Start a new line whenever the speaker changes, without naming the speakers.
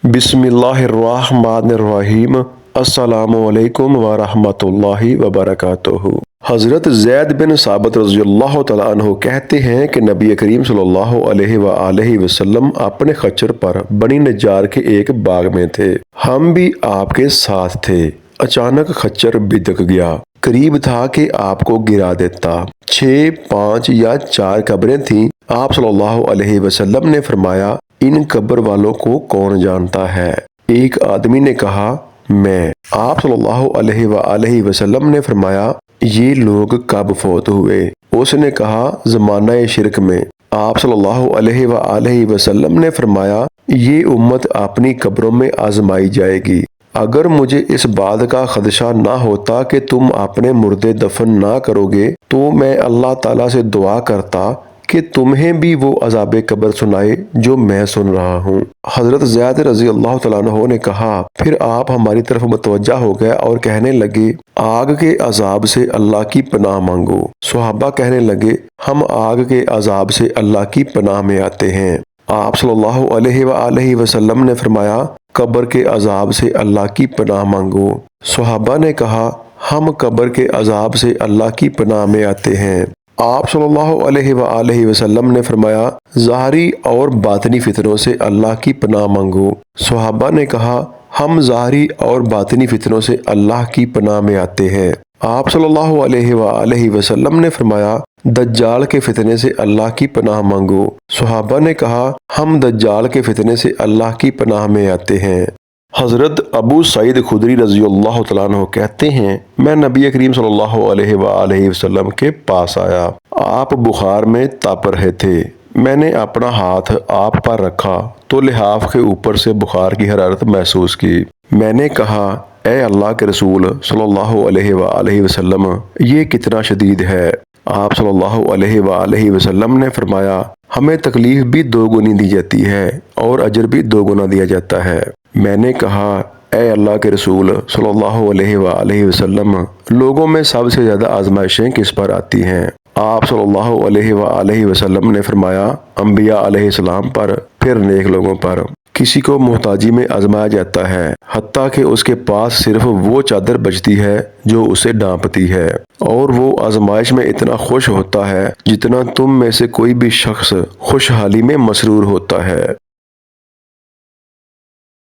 बिस्मिल्लाहिर्रहमानिर्रहीम। अस्सलामुअलैकुम वरहमतुल्लाहि वबरकातुहू। हज़रत ज़ैद बिन साबित रज़ियल्लाहु तआला अन्हु कहते हैं कि नबी करीम सल्लल्लाहु अलैहि वसल्लम अपने खच्चर पर बनी नज्जार के एक बाग में थे। हम भी आपके साथ थे। अचानक खच्चर बिदक गया, करीब था कि आपको गिरा देता। 6, 5 या 4 कब्रें थीं। आप सल्लल्लाहु अलैहि वसल्लम ने फरमाया, इन कब्र वालों को कौन जानता है? एक आदमी ने कहा, मैं। आप सल्लल्लाहु अलैहि वसल्लम ने फरमाया, ये लोग कब फौत हुए? उसने कहा, ज़माना शिरक में। आप सल्लल्लाहु अलैहि वसल्लम ने फरमाया, ये उम्मत अपनी कब्रों में आजमाई जाएगी। अगर मुझे इस बात का खदशा ना होता कि तुम अपने मुर्दे दफन ना करोगे तो मैं अल्लाह ताला से दुआ करता कि तुम्हें भी वो अज़ाब कब्र सुनाए जो मैं सुन रहा हूँ। हज़रत ज़ैद रज़ी अल्लाह तआला अन्हु ने कहा, फिर आप हमारी तरफ मुतवज्जा हो गए और कहने लगे, आग के अजाब से अल्लाह की पनाह मांगो। सहाबा कहने लगे, हम आग के अजाब से अल्लाह की पनाह में आते हैं। आप सल्लल्लाहु अलैहि वसल्लम ने फरमाया, कब्र के अजाब से अल्लाह की पनाह मांगो। सहाबा ने कहा, हम कब्र के अजाब से अल्लाह की पनाह में आते हैं। आप सल्लल्लाहु अलैहि वसल्लम ने फरमाया, ज़ाहरी और बातनी फितनों से अल्लाह की पनाह मांगो। सहाबा ने कहा, हम ज़ाहरी और बातनी फितनों से अल्लाह की पनाह में आते हैं। आप सल्लल्लाहु अलैहि वसल्लम ने फरमाया, दज्जाल के फितने से अल्लाह की पनाह मांगो। सहाबा ने कहा, हम दज्जाल के फितने से अल्लाह की पनाह में आते हैं। हज़रत अबू सईद खुदरी रज़ियल्लाहु तआला अन्हु कहते हैं, मैं नबी करीम सल्लल्लाहु अलैहि वसल्लम के पास आया। आप बुखार में तप रहे थे। मैंने अपना हाथ आप पर रखा तो लिहाफ के ऊपर से बुखार की हरारत महसूस की। मैंने कहा, ए अल्लाह के रसूल सल्लल्लाहु अलैहि वसल्लम, ये कितना शदीद है। आप सल्लल्लाहु अलैहि वसल्लम ने फरमाया, हमें तकलीफ भी 2 गुनी दी जाती है और अजर भी 2 गुना दिया जाता है। मैंने कहा, ए अल्लाह के रसूल सल्लल्लाहु अलैहि वसल्लम, लोगों में सबसे ज़्यादा आजमाइशें किस पर आती हैं? आप सल्लल्लाहु अलैहि वसल्लम ने फरमाया, अंबिया अलैहिस्सलाम पर, फिर नेक लोगों पर। किसी को मोहताजी में आजमाया जाता है, हत्ता कि उसके पास सिर्फ वो चादर बचती है जो उसे ढांपती है, और वो आजमाइश में इतना खुश होता है जितना तुम में से कोई भी शख्स खुशहाली में मसरूर होता है।